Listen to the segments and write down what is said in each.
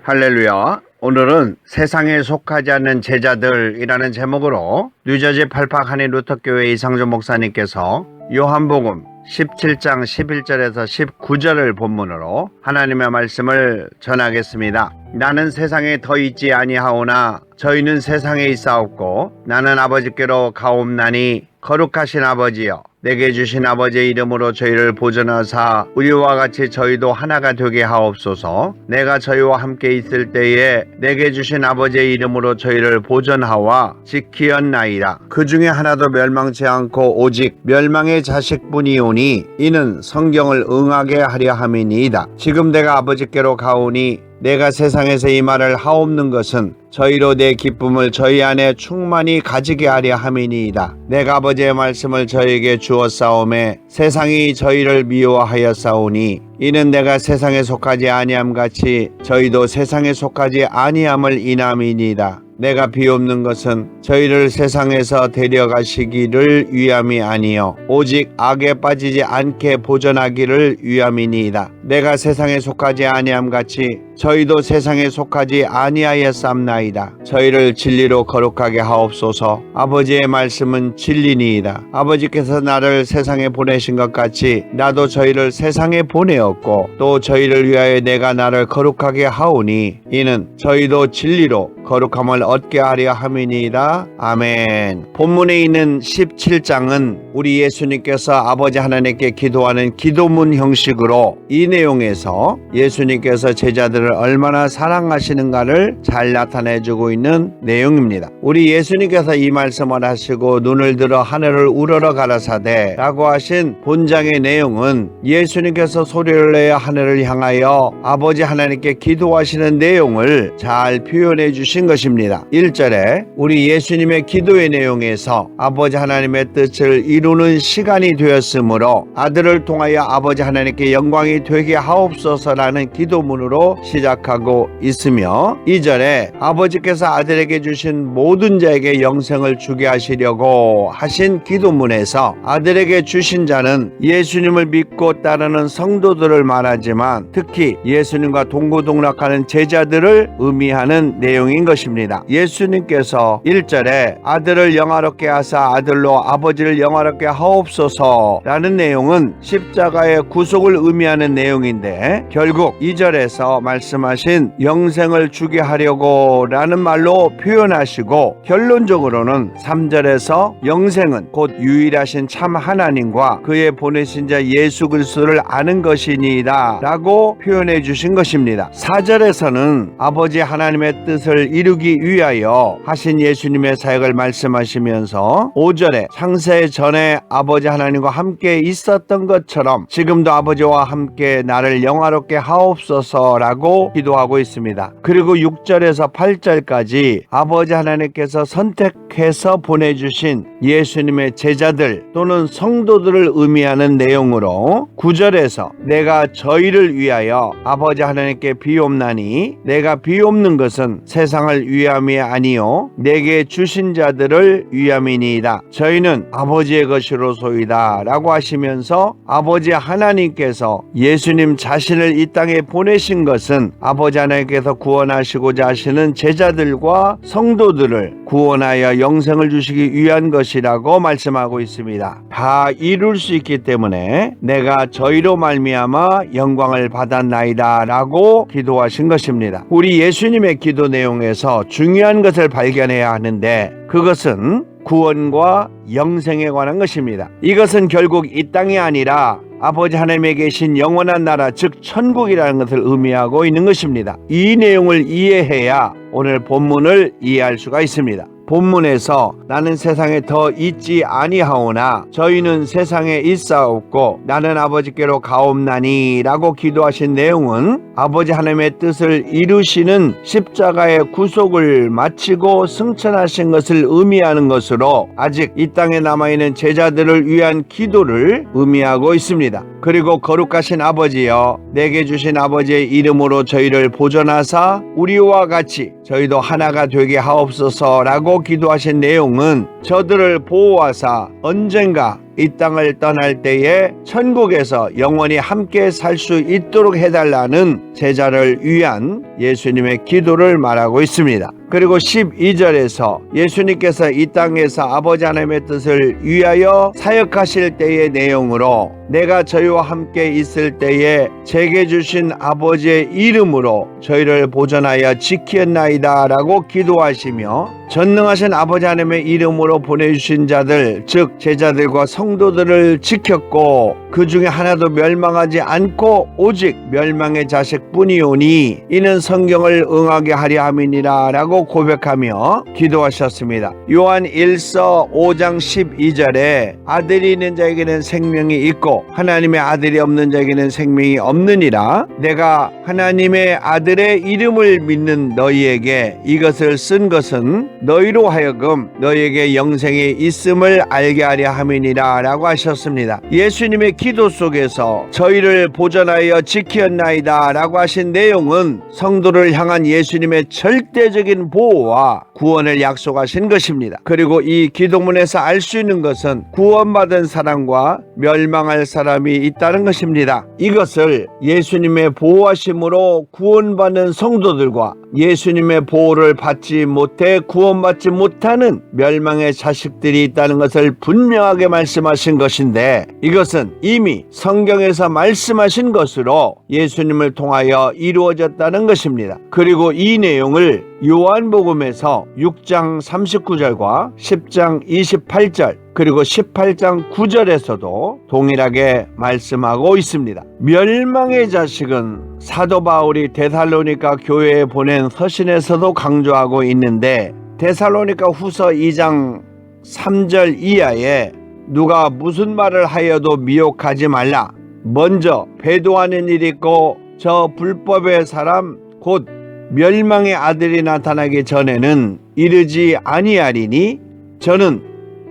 할렐루야. 오늘은 세상에 속하지 않는 제자들이라는 제목으로 뉴저지 팔팍 한인루터교회 이상조 목사님께서 요한복음 17장 11절에서 19절을 본문으로 하나님의 말씀을 전하겠습니다. 나는 세상에 더 있지 아니하오나 저희는 세상에 있사옵고 나는 아버지께로 가옵나니 거룩하신 아버지여 내게 주신 아버지의 이름으로 저희를 보존하사 우리와 같이 저희도 하나가 되게 하옵소서. 내가 저희와 함께 있을 때에 내게 주신 아버지의 이름으로 저희를 보존하와 지키었나이다. 그 중에 하나도 멸망치 않고 오직 멸망의 자식뿐이오니 이는 성경을 응하게 하려 함이니이다. 지금 내가 아버지께로 가오니 내가 세상에서 이 말을 하옵는 것은 저희로 내 기쁨을 저희 안에 충만히 가지게 하려 함이니이다. 내가 아버지의 말씀을 저희에게 주었사오매 세상이 저희를 미워하였사오니 이는 내가 세상에 속하지 아니함 같이 저희도 세상에 속하지 아니함을 인함이니이다. 내가 비옵는 것은 저희를 세상에서 데려가시기를 위함이 아니요 오직 악에 빠지지 않게 보존하기를 위함이니이다. 내가 세상에 속하지 아니함 같이 저희도 세상에 속하지 아니하였삼나이다. 저희를 진리로 거룩하게 하옵소서. 아버지의 말씀은 진리니이다. 아버지께서 나를 세상에 보내신 것 같이 나도 저희를 세상에 보내었고 또 저희를 위하여 내가 나를 거룩하게 하오니 이는 저희도 진리로 거룩함을 얻게 하려 함이니이다. 아멘. 본문에 있는 17장은 우리 예수님께서 아버지 하나님께 기도하는 기도문 형식으로 이 내용에서 예수님께서 제자들을 얼마나 사랑하시는가를 잘 나타내주고 있는 내용입니다. 우리 예수님께서 이 말씀을 하시고 눈을 들어 하늘을 우러러 가라사대 라고 하신 본장의 내용은 예수님께서 소리를 내어 하늘을 향하여 아버지 하나님께 기도하시는 내용을 잘 표현해 주신 것입니다. 1절에 우리 예수님의 기도의 내용에서 아버지 하나님의 뜻을 이루는 시간이 되었으므로 아들을 통하여 아버지 하나님께 영광이 되게 하옵소서라는 기도문으로 시작하고 있으며 2절에 아버지께서 아들에게 주신 모든 자에게 영생을 주게 하시려고 하신 기도문에서 아들에게 주신 자는 예수님을 믿고 따르는 성도들을 말하지만 특히 예수님과 동고동락하는 제자들을 의미하는 내용인 것입니다. 예수님께서 1절에 아들을 영화롭게 하사 아들로 아버지를 영화롭게 하옵소서라는 내용은 십자가의 구속을 의미하는 내용인데 결국 2절에서 말씀하신 영생을 주게 하려고 라는 말로 표현하시고 결론적으로는 3절에서 영생은 곧 유일하신 참 하나님과 그의 보내신 자 예수 그리스도를 아는 것이니이다 라고 표현해 주신 것입니다. 4절에서는 아버지 하나님의 뜻을 이루기 위하여 하신 예수님의 사역을 말씀하시면서 5절에 창세 전에 아버지 하나님과 함께 있었던 것처럼 지금도 아버지와 함께 나를 영화롭게 하옵소서라고 기도하고 있습니다. 그리고 6절에서 8절까지 아버지 하나님께서 선택해서 보내주신 예수님의 제자들 또는 성도들을 의미하는 내용으로 9절에서 내가 저희를 위하여 아버지 하나님께 비옵나니 내가 비옵는 것은 세상을 위함이 아니요 내게 주신 자들을 위함이니이다. 저희는 아버지의 것이로소이다 라고 하시면서 아버지 하나님께서 예수님 자신을 이 땅에 보내신 것은 아버지 하나님께서 구원하시고자 하시는 제자들과 성도들을 구원하여 영생을 주시기 위한 것이라고 말씀하고 있습니다. 다 이룰 수 있기 때문에 내가 저희로 말미암아 영광을 받았나이다 라고 기도하신 것입니다. 우리 예수님의 기도 내용에서 중요한 것을 발견해야 하는데 그것은 구원과 영생에 관한 것입니다. 이것은 결국 이 땅이 아니라 아버지 하나님에 계신 영원한 나라 즉 천국이라는 것을 의미하고 있는 것입니다. 이 내용을 이해해야 오늘 본문을 이해할 수가 있습니다. 본문에서 나는 세상에 더 있지 아니하오나 저희는 세상에 있사옵고 나는 아버지께로 가옵나니 라고 기도하신 내용은 아버지 하나님의 뜻을 이루시는 십자가의 구속을 마치고 승천하신 것을 의미하는 것으로 아직 이 땅에 남아있는 제자들을 위한 기도를 의미하고 있습니다. 그리고 거룩하신 아버지여 내게 주신 아버지의 이름으로 저희를 보존하사 우리와 같이 저희도 하나가 되게 하옵소서라고 기도하신 내용은 저들을 보호하사 언젠가 이 땅을 떠날 때에 천국에서 영원히 함께 살 수 있도록 해달라는 제자를 위한 예수님의 기도를 말하고 있습니다. 그리고 12절에서 예수님께서 이 땅에서 아버지 하나님의 뜻을 위하여 사역하실 때의 내용으로 내가 저희와 함께 있을 때에 제게 주신 아버지의 이름으로 저희를 보존하여 지키었나이다 라고 기도하시며 전능하신 아버지 하나님의 이름으로 보내주신 자들 즉 제자들과 성도들을 지켰고 그 중에 하나도 멸망하지 않고 오직 멸망의 자식뿐이오니 이는 성경을 응하게 하려 함이니라 라고 고백하며 기도하셨습니다. 요한 1서 5장 12절에 아들이 있는 자에게는 생명이 있고 하나님의 아들이 없는 자에게는 생명이 없느니라. 내가 하나님의 아들의 이름을 믿는 너희에게 이것을 쓴 것은 너희로 하여금 너희에게 영생이 있음을 알게 하려 함이니라 라고 하셨습니다. 예수님의 기도 속에서 저희를 보존하여 지키었나이다 라고 하신 내용은 성도를 향한 예수님의 절대적인 보호와 구원을 약속하신 것입니다. 그리고 이 기도문에서 알 수 있는 것은 구원받은 사람과 멸망할 사람이 있다는 것입니다. 이것을 예수님의 보호하심으로 구원받는 성도들과 예수님의 보호를 받지 못해 구원받지 못하는 멸망의 자식들이 있다는 것을 분명하게 말씀하신 것인데 이것은 이미 성경에서 말씀하신 것으로 예수님을 통하여 이루어졌다는 것입니다. 그리고 이 내용을 요한복음에서 6장 39절과 10장 28절 그리고 18장 9절에서도 동일하게 말씀하고 있습니다. 멸망의 자식은 사도 바울이 데살로니가 교회에 보낸 서신에서도 강조하고 있는데 데살로니가 후서 2장 3절 이하에 누가 무슨 말을 하여도 미혹하지 말라. 먼저 배도하는 일이 있고 저 불법의 사람 곧 멸망의 아들이 나타나기 전에는 이르지 아니하리니 저는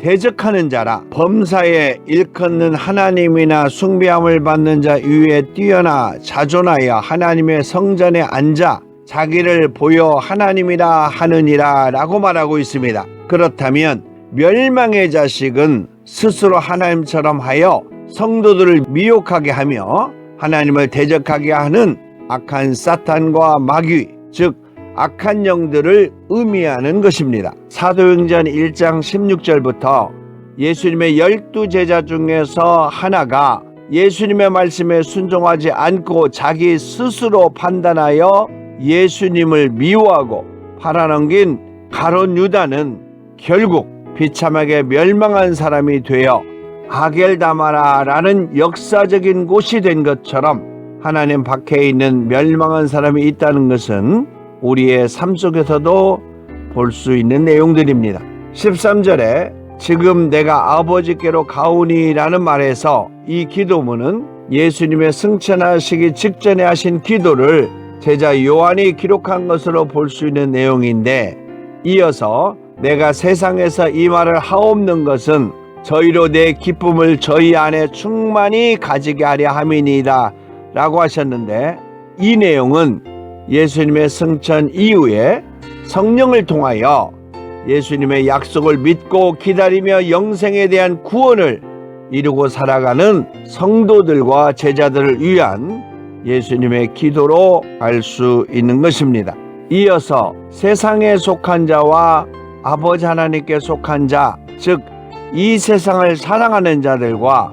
대적하는 자라. 범사에 일컫는 하나님이나 숭배함을 받는 자 위에 뛰어나 자존하여 하나님의 성전에 앉아 자기를 보여 하나님이라 하느니라 라고 말하고 있습니다. 그렇다면 멸망의 자식은 스스로 하나님처럼 하여 성도들을 미혹하게 하며 하나님을 대적하게 하는 악한 사탄과 마귀 즉 악한 영들을 의미하는 것입니다. 사도행전 1장 16절부터 예수님의 12제자 중에서 하나가 예수님의 말씀에 순종하지 않고 자기 스스로 판단하여 예수님을 미워하고 팔아넘긴 가룟 유다는 결국 비참하게 멸망한 사람이 되어 아겔다마라라는 역사적인 곳이 된 것처럼 하나님 밖에 있는 멸망한 사람이 있다는 것은 우리의 삶 속에서도 볼 수 있는 내용들입니다. 13절에 지금 내가 아버지께로 가오니라는 말에서 이 기도문은 예수님의 승천하시기 직전에 하신 기도를 제자 요한이 기록한 것으로 볼 수 있는 내용인데 이어서 내가 세상에서 이 말을 하옵는 것은 저희로 내 기쁨을 저희 안에 충만히 가지게 하려 함이니이다 라고 하셨는데 이 내용은 예수님의 승천 이후에 성령을 통하여 예수님의 약속을 믿고 기다리며 영생에 대한 구원을 이루고 살아가는 성도들과 제자들을 위한 예수님의 기도로 알 수 있는 것입니다. 이어서 세상에 속한 자와 아버지 하나님께 속한 자, 즉 이 세상을 사랑하는 자들과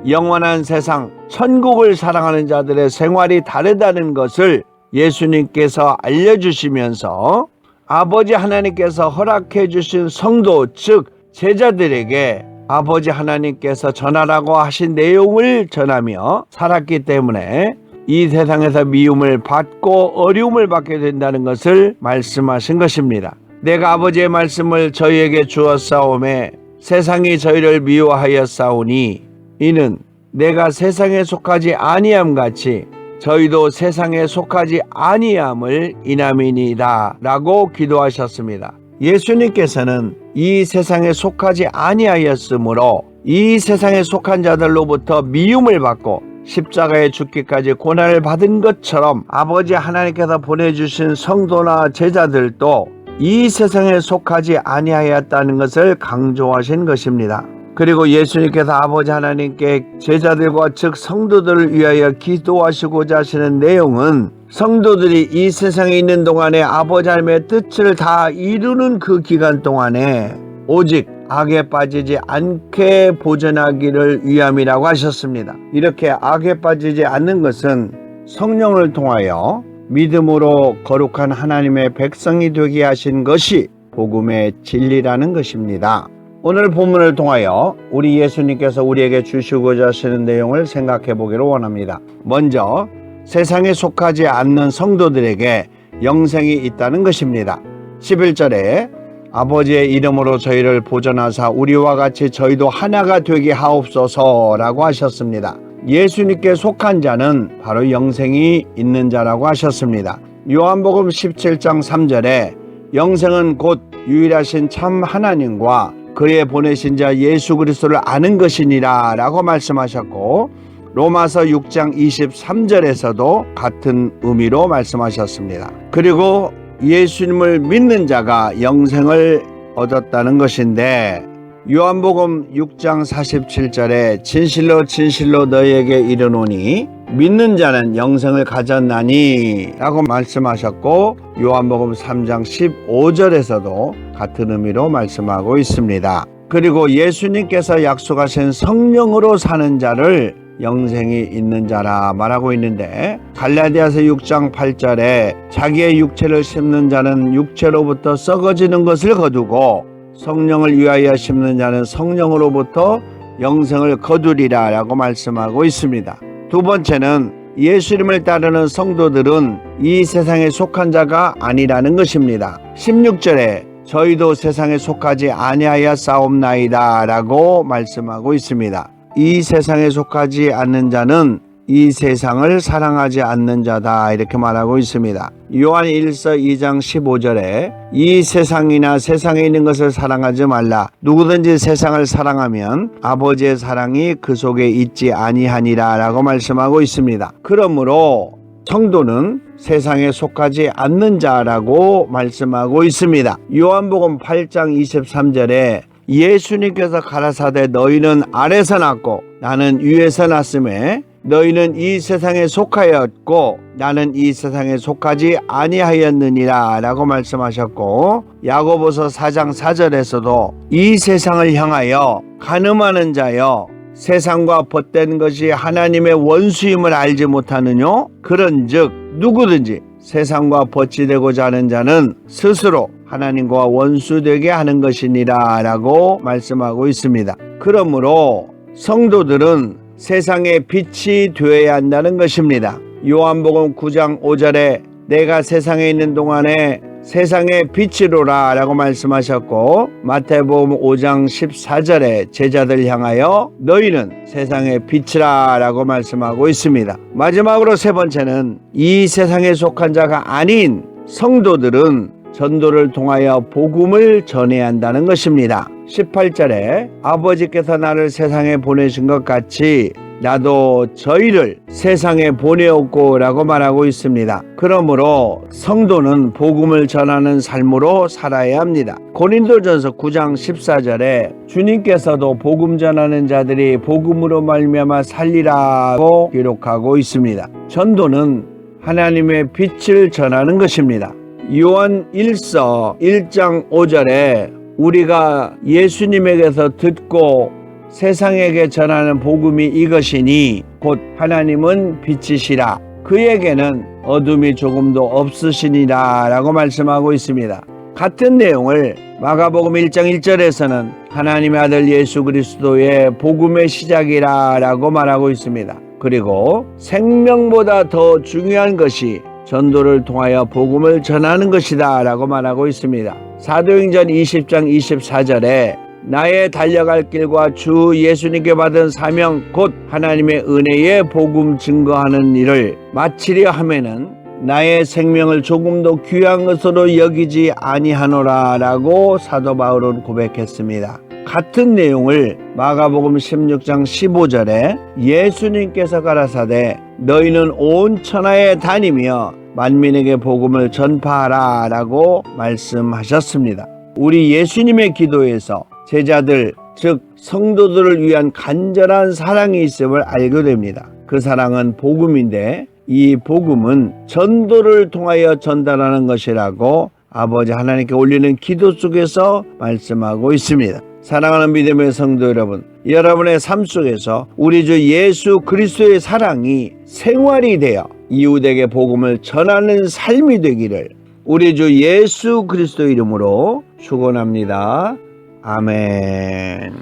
영원한 세상, 천국을 사랑하는 자들의 생활이 다르다는 것을 예수님께서 알려주시면서 아버지 하나님께서 허락해 주신 성도, 즉 제자들에게 아버지 하나님께서 전하라고 하신 내용을 전하며 살았기 때문에 이 세상에서 미움을 받고 어려움을 받게 된다는 것을 말씀하신 것입니다. 내가 아버지의 말씀을 저희에게 주었사오매 세상이 저희를 미워하였사오니 이는 내가 세상에 속하지 아니함 같이 저희도 세상에 속하지 아니함을 인함이니이다 라고 기도하셨습니다. 예수님께서는 이 세상에 속하지 아니하였으므로 이 세상에 속한 자들로부터 미움을 받고 십자가에 죽기까지 고난을 받은 것처럼 아버지 하나님께서 보내주신 성도나 제자들도 이 세상에 속하지 아니하였다는 것을 강조하신 것입니다. 그리고 예수님께서 아버지 하나님께 제자들과 즉 성도들을 위하여 기도하시고자 하시는 내용은 성도들이 이 세상에 있는 동안에 아버지 하나님의 뜻을 다 이루는 그 기간 동안에 오직 악에 빠지지 않게 보존하기를 위함이라고 하셨습니다. 이렇게 악에 빠지지 않는 것은 성령을 통하여 믿음으로 거룩한 하나님의 백성이 되게 하신 것이 복음의 진리라는 것입니다. 오늘 본문을 통하여 우리 예수님께서 우리에게 주시고자 하시는 내용을 생각해 보기를 원합니다. 먼저 세상에 속하지 않는 성도들에게 영생이 있다는 것입니다. 11절에 아버지의 이름으로 저희를 보존하사 우리와 같이 저희도 하나가 되게 하옵소서라고 하셨습니다. 예수님께 속한 자는 바로 영생이 있는 자라고 하셨습니다. 요한복음 17장 3절에 영생은 곧 유일하신 참 하나님과 그의 보내신 자 예수 그리스도를 아는 것이니라 라고 말씀하셨고, 로마서 6장 23절에서도 같은 의미로 말씀하셨습니다. 그리고 예수님을 믿는 자가 영생을 얻었다는 것인데, 요한복음 6장 47절에 진실로 진실로 너희에게 이르노니 믿는 자는 영생을 가졌나니 라고 말씀하셨고, 요한복음 3장 15절에서도 같은 의미로 말씀하고 있습니다. 그리고 예수님께서 약속하신 성령으로 사는 자를 영생이 있는 자라 말하고 있는데, 갈라디아서 6장 8절에 자기의 육체를 심는 자는 육체로부터 썩어지는 것을 거두고 성령을 위하여 심는 자는 성령으로부터 영생을 거두리라 라고 말씀하고 있습니다. 두 번째는 예수님을 따르는 성도들은 이 세상에 속한 자가 아니라는 것입니다. 16절에 저희도 세상에 속하지 아니하여 싸움나이다 라고 말씀하고 있습니다. 이 세상에 속하지 않는 자는 이 세상을 사랑하지 않는 자다 이렇게 말하고 있습니다. 요한 1서 2장 15절에 이 세상이나 세상에 있는 것을 사랑하지 말라. 누구든지 세상을 사랑하면 아버지의 사랑이 그 속에 있지 아니하니라 라고 말씀하고 있습니다. 그러므로 성도는 세상에 속하지 않는 자라고 말씀하고 있습니다. 요한복음 8장 23절에 예수님께서 가라사대 너희는 아래서 났고 나는 위에서 났음에 너희는 이 세상에 속하였고 나는 이 세상에 속하지 아니하였느니라 라고 말씀하셨고, 야고보서 4장 4절에서도 이 세상을 향하여 간음하는 자여 세상과 벗된 것이 하나님의 원수임을 알지 못하느뇨? 그런즉 누구든지 세상과 벗지되고자 하는 자는 스스로 하나님과 원수되게 하는 것이니라 라고 말씀하고 있습니다. 그러므로 성도들은 세상의 빛이 되어야 한다는 것입니다. 요한복음 9장 5절에 내가 세상에 있는 동안에 세상의 빛이로라 라고 말씀하셨고, 마태복음 5장 14절에 제자들 향하여 너희는 세상의 빛이라 라고 말씀하고 있습니다. 마지막으로 세 번째는 이 세상에 속한 자가 아닌 성도들은 전도를 통하여 복음을 전해야 한다는 것입니다. 18절에 아버지께서 나를 세상에 보내신 것 같이 나도 저희를 세상에 보내었고 라고 말하고 있습니다. 그러므로 성도는 복음을 전하는 삶으로 살아야 합니다. 고린도전서 9장 14절에 주님께서도 복음 전하는 자들이 복음으로 말미암아 살리라고 기록하고 있습니다. 전도는 하나님의 빛을 전하는 것입니다. 요한 1서 1장 5절에 우리가 예수님에게서 듣고 세상에게 전하는 복음이 이것이니 곧 하나님은 빛이시라 그에게는 어둠이 조금도 없으시니라 라고 말씀하고 있습니다. 같은 내용을 마가복음 1장 1절에서는 하나님의 아들 예수 그리스도의 복음의 시작이라 라고 말하고 있습니다. 그리고 생명보다 더 중요한 것이 전도를 통하여 복음을 전하는 것이다 라고 말하고 있습니다. 사도행전 20장 24절에 나의 달려갈 길과 주 예수님께 받은 사명 곧 하나님의 은혜의 복음 증거하는 일을 마치려 하면은 나의 생명을 조금도 귀한 것으로 여기지 아니하노라 라고 사도 바울은 고백했습니다. 같은 내용을 마가복음 16장 15절에 예수님께서 가라사대 너희는 온 천하에 다니며 만민에게 복음을 전파하라 라고 말씀하셨습니다. 우리 예수님의 기도에서 제자들 즉 성도들을 위한 간절한 사랑이 있음을 알게 됩니다. 그 사랑은 복음인데 이 복음은 전도를 통하여 전달하는 것이라고 아버지 하나님께 올리는 기도 속에서 말씀하고 있습니다. 사랑하는 믿음의 성도 여러분, 여러분의 삶 속에서 우리 주 예수 그리스도의 사랑이 생활이 되어 이웃에게 복음을 전하는 삶이 되기를 우리 주 예수 그리스도 이름으로 축원합니다. 아멘.